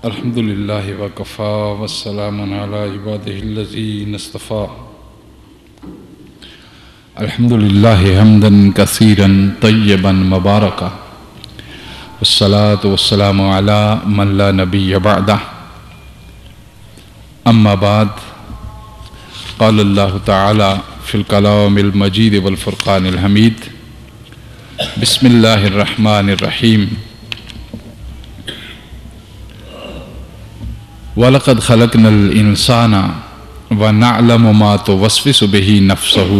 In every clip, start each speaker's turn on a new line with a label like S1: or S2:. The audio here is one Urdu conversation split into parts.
S1: الحمدللہ وکفا والسلام علی عبادہ الذین اصطفیٰ الحمدللہ حمدا کثیرا طیبا مبارکا والصلاة والسلام علی من لا نبی بعدہ اما بعد قال اللہ تعالی فی الکلام المجید والفرقان الحمید بسم اللہ الرحمن الرحیم وَلَقَدْ خَلَقْنَا الْإِنسَانَ وَنَعْلَمُ مَا تُوَسْوِسُ بِهِ نَفْسُهُ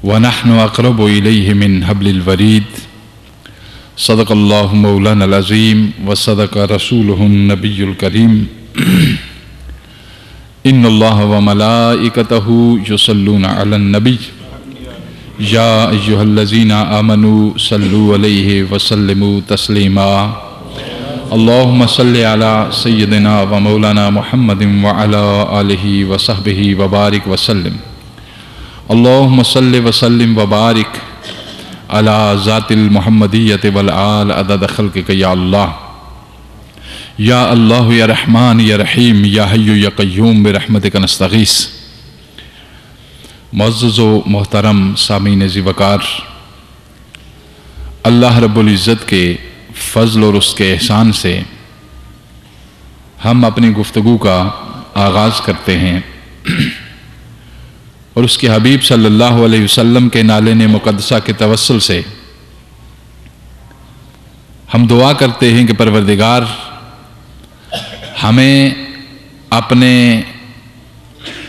S1: وَنَحْنُ أَقْرَبُ إِلَيْهِ مِنْ حَبْلِ الْوَرِيدِ صدق اللہ مولانا العظیم وصدق رسولہ النبی الکریم ان اللہ وملائکتہ یصلون علی النبی یا ایہا الذین آمنوا صلوا علیہ وسلموا تسلیما اللہم صلی علی سیدنا و مولانا محمد وعلی آلہ وصحبہ وبارک وسلم اللہم صلی وسلم وبارک علی ذات المحمدیت والآل عدد خلقک یا اللہ یا رحمان یا رحیم یا حی یا قیوم برحمتک نستغیث۔ معزز و محترم سامعین ذی وقار، اللہ رب العزت کے فضل اور اس کے احسان سے ہم اپنی گفتگو کا آغاز کرتے ہیں اور اس کے حبیب صلی اللہ علیہ وسلم کے نالین مقدسہ کے توسل سے ہم دعا کرتے ہیں کہ پروردگار ہمیں اپنے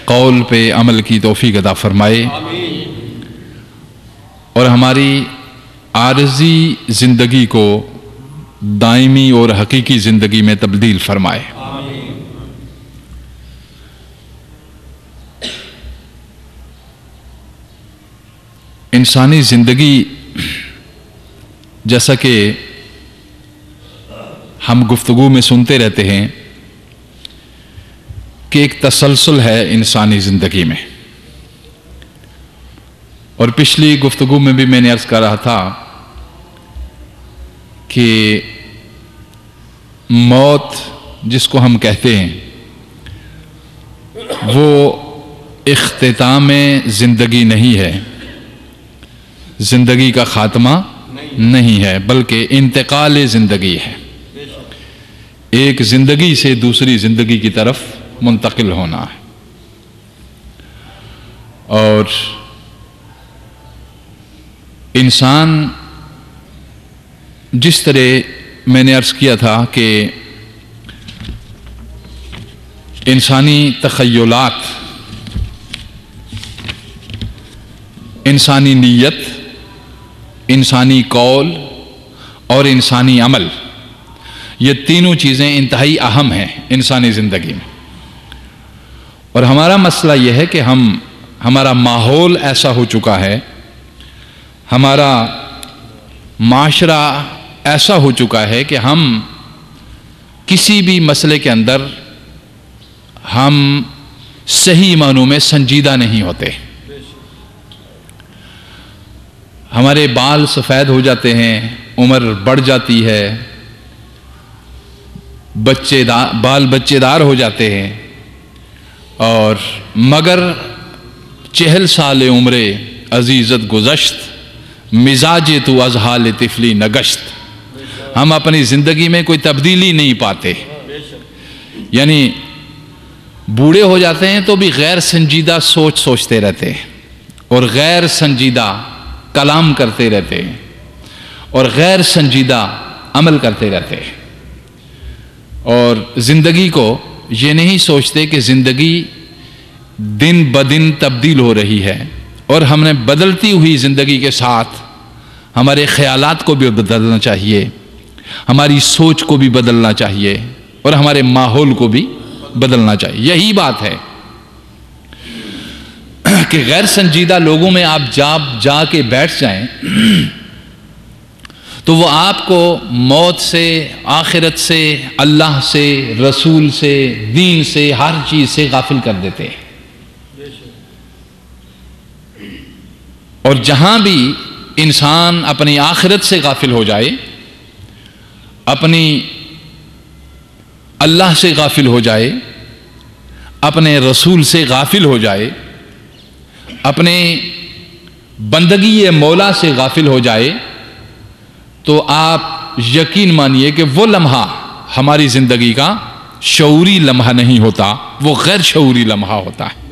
S1: قول پہ عمل کی توفیق عطا فرمائے اور ہماری عارضی زندگی کو دائمی اور حقیقی زندگی میں تبدیل فرمائے۔ انسانی زندگی جیسا کہ ہم گفتگو میں سنتے رہتے ہیں کہ ایک تسلسل ہے انسانی زندگی میں، اور پچھلی گفتگو میں بھی میں نے عرض کر رہا تھا کہ موت جس کو ہم کہتے ہیں وہ اختتام زندگی نہیں ہے، زندگی کا خاتمہ نہیں ہے، بلکہ انتقال زندگی ہے، ایک زندگی سے دوسری زندگی کی طرف منتقل ہونا ہے۔ اور انسان جس طرح میں نے عرض کیا تھا کہ انسانی تخیلات، انسانی نیت، انسانی قول اور انسانی عمل، یہ تینوں چیزیں انتہائی اہم ہیں انسانی زندگی میں۔ اور ہمارا مسئلہ یہ ہے کہ ہمارا ماحول ایسا ہو چکا ہے، ہمارا معاشرہ ایسا ہو چکا ہے کہ ہم کسی بھی مسئلے کے اندر ہم صحیح معنوں میں سنجیدہ نہیں ہوتے۔ ہمارے بال سفید ہو جاتے ہیں، عمر بڑھ جاتی ہے، بال بچے دار ہو جاتے ہیں، اور مگر 40 سال عمر عزیزت گزشت، مزاج تو از حال طفلی نگشت۔ ہم اپنی زندگی میں کوئی تبدیلی نہیں پاتے، یعنی بوڑھے ہو جاتے ہیں تو بھی غیر سنجیدہ سوچتے رہتے ہیں، اور غیر سنجیدہ کلام کرتے رہتے ہیں، اور غیر سنجیدہ عمل کرتے رہتے ہیں، اور زندگی کو یہ نہیں سوچتے کہ زندگی دن بدن تبدیل ہو رہی ہے، اور ہم نے بدلتی ہوئی زندگی کے ساتھ ہمارے خیالات کو بھی بدلنا چاہیے، ہماری سوچ کو بھی بدلنا چاہیے، اور ہمارے ماحول کو بھی بدلنا چاہیے۔ یہی بات ہے کہ غیر سنجیدہ لوگوں میں آپ جا کے بیٹھ جائیں تو وہ آپ کو موت سے، آخرت سے، اللہ سے، رسول سے، دین سے، ہر چیز سے غافل کر دیتے ہیں۔ اور جہاں بھی انسان اپنی آخرت سے غافل ہو جائے، اپنی اللہ سے غافل ہو جائے، اپنے رسول سے غافل ہو جائے، اپنے بندگی مولا سے غافل ہو جائے، تو آپ یقین مانیے کہ وہ لمحہ ہماری زندگی کا شعوری لمحہ نہیں ہوتا، وہ غیر شعوری لمحہ ہوتا ہے۔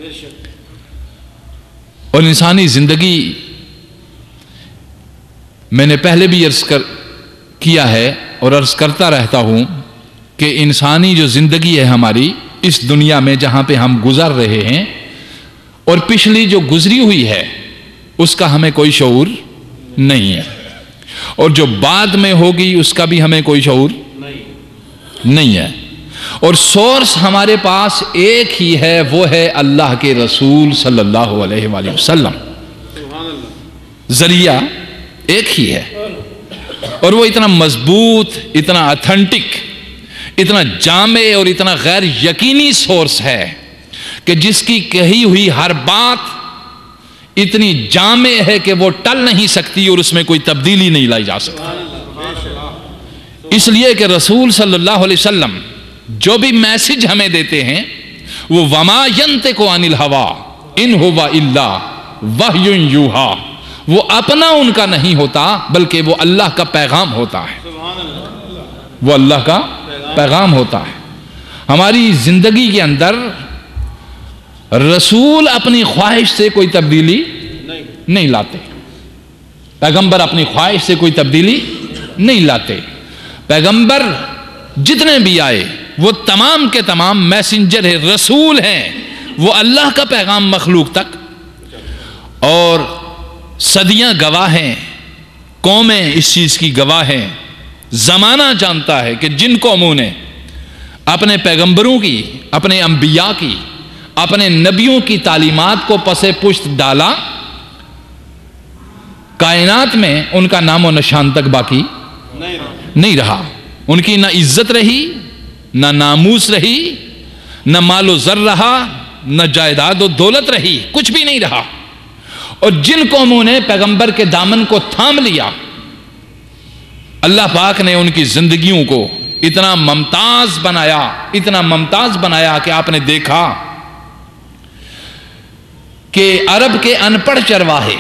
S1: اور انسانی زندگی، میں نے پہلے بھی عرض کیا ہے اور عرض کرتا رہتا ہوں کہ انسانی جو زندگی ہے ہماری اس دنیا میں جہاں پہ ہم گزر رہے ہیں، اور پچھلی جو گزری ہوئی ہے اس کا ہمیں کوئی شعور نہیں ہے، اور جو بعد میں ہوگی اس کا بھی ہمیں کوئی شعور نہیں ہے، اور سورس ہمارے پاس ایک ہی ہے، وہ ہے اللہ کے رسول صلی اللہ علیہ وآلہ وسلم۔ ذریعہ ایک ہی ہے، اور وہ اتنا مضبوط، اتنا اتھینٹک، اتنا جامع اور اتنا غیر یقینی سورس ہے کہ جس کی کہی ہوئی ہر بات اتنی جامع ہے کہ وہ ٹل نہیں سکتی اور اس میں کوئی تبدیلی نہیں لائی جا سکتی۔ اس لیے کہ رسول صلی اللہ علیہ وسلم جو بھی میسج ہمیں دیتے ہیں وہ وما ینطق عن الہوی ان ہوا الا وحی یوحی، وہ اپنا ان کا نہیں ہوتا بلکہ وہ اللہ کا پیغام ہوتا ہے، وہ اللہ کا پیغام ہوتا ہے۔ ہماری زندگی کے اندر رسول اپنی خواہش سے کوئی تبدیلی نہیں لاتے، پیغمبر اپنی خواہش سے کوئی تبدیلی نہیں لاتے۔ پیغمبر جتنے بھی آئے وہ تمام کے تمام میسنجر ہیں، رسول ہیں، وہ اللہ کا پیغام مخلوق تک، اور صدیاں گواہ ہیں، قومیں اس چیز کی گواہ ہیں، زمانہ جانتا ہے کہ جن قوموں نے اپنے پیغمبروں کی، اپنے انبیاء کی، اپنے نبیوں کی تعلیمات کو پس پشت ڈالا، کائنات میں ان کا نام و نشان تک باقی نہیں رہا، ان کی نہ عزت رہی، نہ ناموس رہی، نہ مال و زر رہا، نہ جائیداد و دولت رہی، کچھ بھی نہیں رہا۔ اور جن قوموں نے پیغمبر کے دامن کو تھام لیا، اللہ پاک نے ان کی زندگیوں کو اتنا ممتاز بنایا، اتنا ممتاز بنایا کہ آپ نے دیکھا کہ عرب کے ان پڑھ چرواہے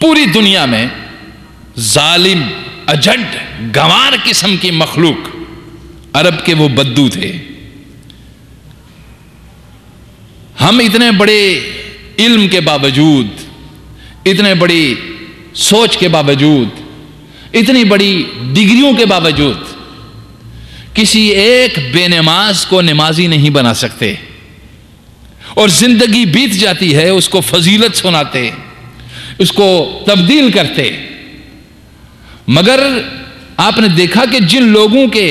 S1: پوری دنیا میں ظالم، اجڈ، گنوار قسم کی مخلوق عرب کے وہ بدو تھے۔ ہم اتنے بڑے علم کے باوجود، اتنے بڑی سوچ کے باوجود، اتنی بڑی ڈگریوں کے باوجود کسی ایک بے نماز کو نمازی نہیں بنا سکتے، اور زندگی بیت جاتی ہے اس کو فضیلت سناتے، اس کو تبدیل کرتے۔ مگر آپ نے دیکھا کہ جن لوگوں کے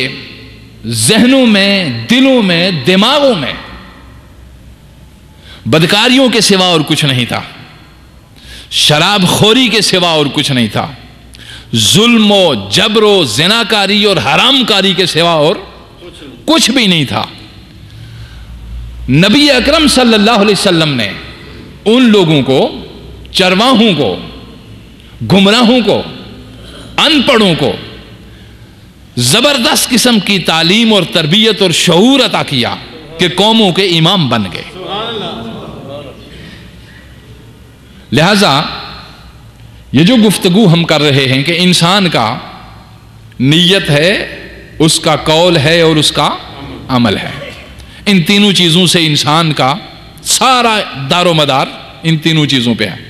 S1: ذہنوں میں، دلوں میں، دماغوں میں بدکاریوں کے سوا اور کچھ نہیں تھا، شراب خوری کے سوا اور کچھ نہیں تھا، ظلم و جبر و زناکاری اور حرام کاری کے سوا اور کچھ بھی نہیں تھا۔ نبی اکرم صلی اللہ علیہ وسلم نے ان لوگوں کو، چرواہوں کو، گمراہوں کو، ان پڑھوں کو زبردست قسم کی تعلیم اور تربیت اور شعور عطا کیا کہ قوموں کے امام بن گئے۔ لہذا یہ جو گفتگو ہم کر رہے ہیں کہ انسان کا نیت ہے، اس کا قول ہے اور اس کا عمل ہے، ان تینوں چیزوں سے انسان کا سارا دار و مدار ان تینوں چیزوں پہ ہے۔